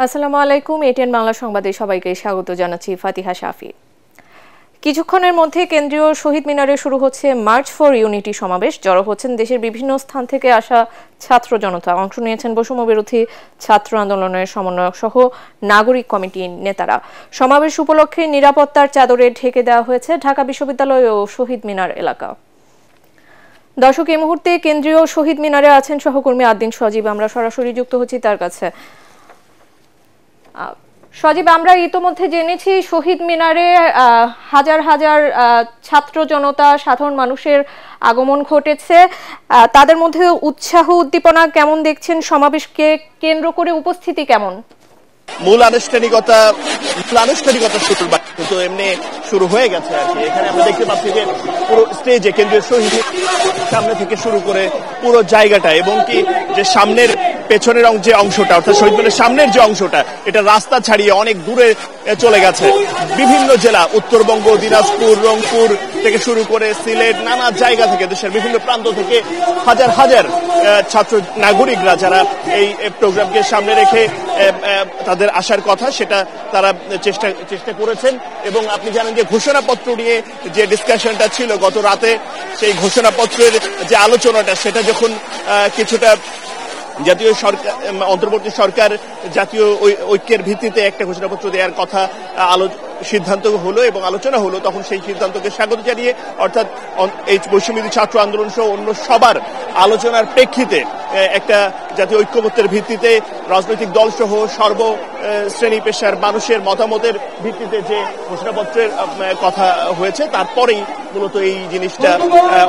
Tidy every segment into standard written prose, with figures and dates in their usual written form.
আসসালামু আলাইকুম। এটিএন বাংলা সংবাদে সবাইকে স্বাগত জানাচ্ছি ফাতিহা শাফি। কিছুক্ষণের মধ্যে কেন্দ্রীয় শহীদ মিনারে শুরু হচ্ছে মার্চ ফর ইউনিটি সমাবেশ। জড়ো হচ্ছেন দেশের বিভিন্ন স্থান থেকে আসা ছাত্র জনতা। অংশ নিয়েছেন বৈষম্য বিরোধী ছাত্র আন্দোলনের সমন্বয়ক সহ নাগরিক কমিটির নেতারা। সমাবেশ উপলক্ষে নিরাপত্তার চাদরে ঢেকে দেওয়া হয়েছে ঢাকা বিশ্ববিদ্যালয় ও শহীদ মিনার এলাকা। দর্শক, এই মুহূর্তে কেন্দ্রীয় শহীদ মিনারে আছেন সহকর্মী আদ্দিন সজীব। আমরা সরাসরি যুক্ত হচ্ছি তার কাছে। সজীব, আমরা ইতোমধ্যে জেনেছি শহীদ মিনারে হাজার হাজার ছাত্র জনতা, সাধারণ মানুষের আগমন ঘটেছে। তাদের মধ্যে উৎসাহ উদ্দীপনা কেমন দেখছেন? সমাবেশকে কেন্দ্র করে উপস্থিতি কেমন? মূল আনুষ্ঠানিকতা শুক্রবার কিন্তু এমনি শুরু হয়ে গেছে আর কি। এখানে আমরা দেখতে পাচ্ছি যে পুরো স্টেজে কেন্দ্রীয় শহীদ সামনে থেকে শুরু করে পুরো জায়গাটা, এবং কি যে সামনের পেছনের যে অংশটা অর্থাৎ শহীদ মিনারের সামনের যে অংশটা, এটা রাস্তা ছাড়িয়ে অনেক দূরে চলে গেছে। বিভিন্ন জেলা, উত্তরবঙ্গ, দিনাজপুর, রংপুর থেকে শুরু করে সিলেট, নানা জায়গা থেকে, দেশের বিভিন্ন প্রান্ত থেকে হাজার হাজার ছাত্র নাগরিকরা যারা এই প্রোগ্রামকে সামনে রেখে তাদের আসার কথা সেটা তারা চেষ্টা করেছেন। এবং আপনি জানেন যে ঘোষণাপত্র নিয়ে যে ডিসকাশনটা ছিল গত রাতে, সেই ঘোষণাপত্রের যে আলোচনাটা সেটা যখন কিছুটা জাতীয় সরকার, অন্তর্বর্তী সরকার জাতীয় ঐক্যের ভিত্তিতে একটা ঘোষণাপত্র দেওয়ার কথা সিদ্ধান্ত হলো এবং আলোচনা হলো, তখন সেই সিদ্ধান্তকে স্বাগত জানিয়ে অর্থাৎ এই বৈষম্যবিরোধী ছাত্র আন্দোলন সহ অন্য সবার আলোচনার প্রেক্ষিতে একটা জাতীয় ঐক্যমত্যের ভিত্তিতে রাজনৈতিক দল সহ সর্ব শ্রেণী পেশার মানুষের মতামতের ভিত্তিতে যে ঘোষণাপত্রের কথা হয়েছে, তারপরেই মূলত এই জিনিসটা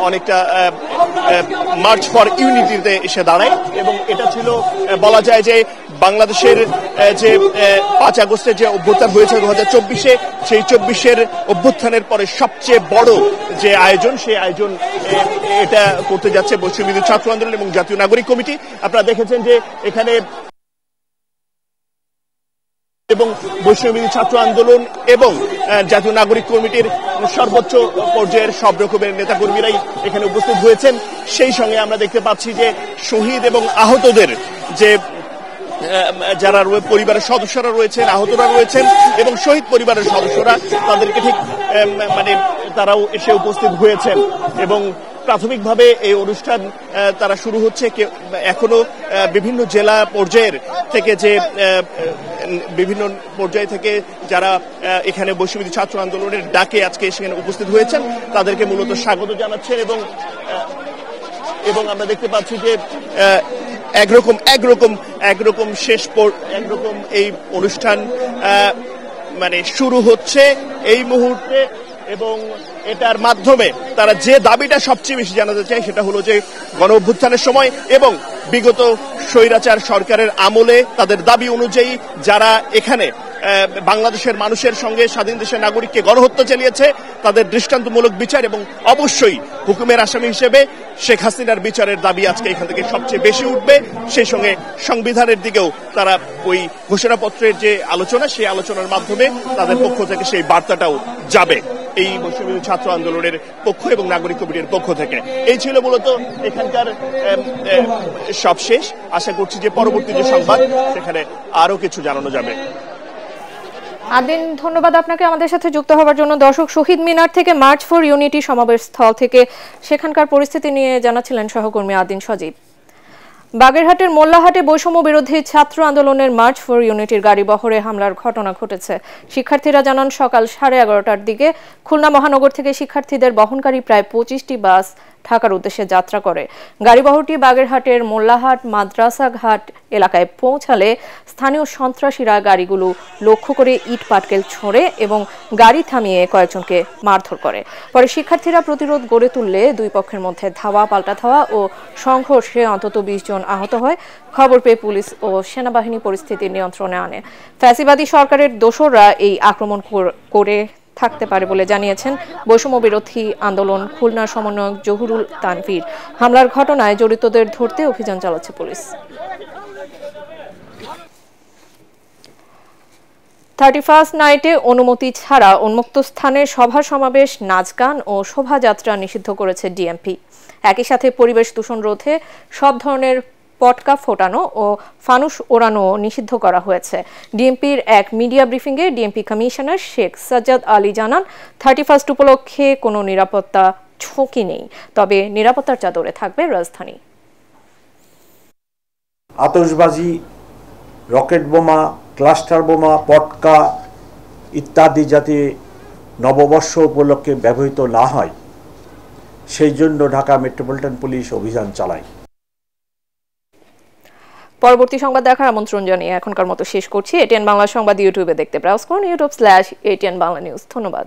অনেকটা মার্চ ফর ইউনিটিতে এসে দাঁড়ায়। এবং এটা ছিল বলা যায় যে বাংলাদেশের যে 5 আগস্টের যে অভ্যুত্থান হয়েছে 2024-এ, সেই 24-এর অভ্যুত্থানের পরে সবচেয়ে বড় যে আয়োজন, সেই আয়োজন এটা করতে যাচ্ছে বৈষম্যবিরোধী ছাত্র আন্দোলন এবং জাতীয় নাগরিক কমিটি। আপনারা দেখেছেন যে এখানে এবং বৈষম্যবিরোধী ছাত্র আন্দোলন এবং জাতীয় নাগরিক কমিটির সর্বোচ্চ পর্যায়ের সব রকমের নেতাকর্মীরাই এখানে উপস্থিত হয়েছেন। সেই সঙ্গে আমরা দেখতে পাচ্ছি যে শহীদ এবং আহতদের যে যারা পরিবারের সদস্যরা রয়েছেন, আহতরা রয়েছেন এবং শহীদ পরিবারের সদস্যরা, তাদেরকে ঠিক মানে তারাও এসে উপস্থিত হয়েছেন। এবং প্রাথমিকভাবে এই অনুষ্ঠান তারা শুরু হচ্ছে। এখনো বিভিন্ন জেলা পর্যায়ের থেকে যে বিভিন্ন পর্যায় থেকে যারা এখানে বৈষম্যবিরোধী ছাত্র আন্দোলনের ডাকে আজকে সেখানে উপস্থিত হয়েছেন, তাদেরকে মূলত স্বাগত জানাচ্ছেন। এবং আমরা দেখতে পাচ্ছি যে একরকম এই অনুষ্ঠান মানে শুরু হচ্ছে এই মুহূর্তে। এবং এটার মাধ্যমে তারা যে দাবিটা সবচেয়ে বেশি জানাতে চায় সেটা হলো যে গণ অভ্যুত্থানের সময় এবং বিগত স্বৈরাচার সরকারের আমলে তাদের দাবি অনুযায়ী যারা এখানে বাংলাদেশের মানুষের সঙ্গে স্বাধীন দেশের নাগরিককে গণহত্যা চালিয়েছে, তাদের দৃষ্টান্তমূলক বিচার এবং অবশ্যই হুকুমের আসামি হিসেবে শেখ হাসিনার বিচারের দাবি আজকে এখান থেকে সবচেয়ে বেশি উঠবে। সেই সঙ্গে সংবিধানের দিকেও তারা ওই ঘোষণাপত্রের যে আলোচনা, সেই আলোচনার মাধ্যমে তাদের পক্ষ থেকে সেই বার্তাটাও যাবে এই বৈষম্যবিরোধী ছাত্র আন্দোলনের পক্ষ এবং নাগরিক কমিটির পক্ষ থেকে। এই ছিল মূলত এখানকার সব শেষ। আশা করছি যে পরবর্তী যে সংবাদ সেখানে আরো কিছু জানানো যাবে। আদিন, ধন্যবাদ আপনাকে আমাদের সাথে যুক্ত হওয়ার জন্য। দর্শক, শহীদ মিনার থেকে মার্চ ফর ইউনিটি সমাবেশ স্থল থেকে সেখানকার পরিস্থিতি নিয়ে জানাচ্ছিলেন সহকর্মী আদিন সজীব। বাগেরহাটের মোল্লাহাটে বৈষম্য বিরোধী ছাত্র আন্দোলনের মার্চ ফর ইউনিটির গাড়ি বহরে হামলার ঘটনা ঘটেছে। শিক্ষার্থীরা জানান সকাল 11:30টার দিকে খুলনা মহানগর থেকে শিক্ষার্থীদের বহনকারী প্রায় 25টি বাস ঢাকার উদ্দেশ্যে যাত্রা করে। গাড়িবহরটি বাগেরহাটের মোল্লাহাট মাদ্রাসা ঘাট এলাকায় পৌঁছালে স্থানীয় সন্ত্রাসীরা গাড়িগুলো লক্ষ্য করে ইট পাটকেল ছোড়ে এবং গাড়ি থামিয়ে কয়েকজনকে মারধর করে। পরে শিক্ষার্থীরা প্রতিরোধ গড়ে তুললে দুই পক্ষের মধ্যে ধাওয়া পাল্টা ধাওয়া ও সংঘর্ষে অন্তত 20 জন আহত হয়। খবর পেয়ে পুলিশ ও সেনাবাহিনী পরিস্থিতি নিয়ন্ত্রণে আনে। ফ্যাসিবাদী সরকারের দোসররা এই আক্রমণ করে থাকতে পারে বলে জানিয়েছেন বৈষম্য বিরোধী আন্দোলন খুলনার সমন্বয়ক জহুরুল তানভীর। হামলার ঘটনায় জড়িতদের ধরতে অভিযান চালাচ্ছে পুলিশ। 31st নাইটে অনুমতি ছাড়া উন্মুক্ত স্থানে সভা সমাবেশ, নাচ গান ও শোভাযাত্রা নিষিদ্ধ করেছে ডিএমপি। একই সাথে পরিবেশ দূষণ রোধে সব ধরনের পটকা ফোটানো ও ফানুস ওড়ানো নিষিদ্ধ করা হয়েছে। ডিএমপির এক মিডিয়া ব্রিফিংয়ে ডিএমপি কমিশনার শেখ সাজ্জাদ আলী জানান, 31 উপলক্ষে কোনো নিরাপত্তা ঝুঁকি নেই, তবে নিরাপত্তার চাদরে থাকবে রাজধানী। আতশবাজি, রকেট বোমা, ক্লাস্টার বোমা, পটকা ইত্যাদি যাতে নববর্ষ উপলক্ষে ব্যবহৃত না হয় সেই জন্য ঢাকা মেট্রোপলিটন পুলিশ অভিযান চালায়। পরবর্তী সংবাদ দেখার আমন্ত্রণ জানিয়ে এখনকার মতো শেষ করছি। এটিএন বাংলা সংবাদ ইউটিউবে দেখতে ব্রাউজ করুন, youtube/ATN Bangla News। ধন্যবাদ।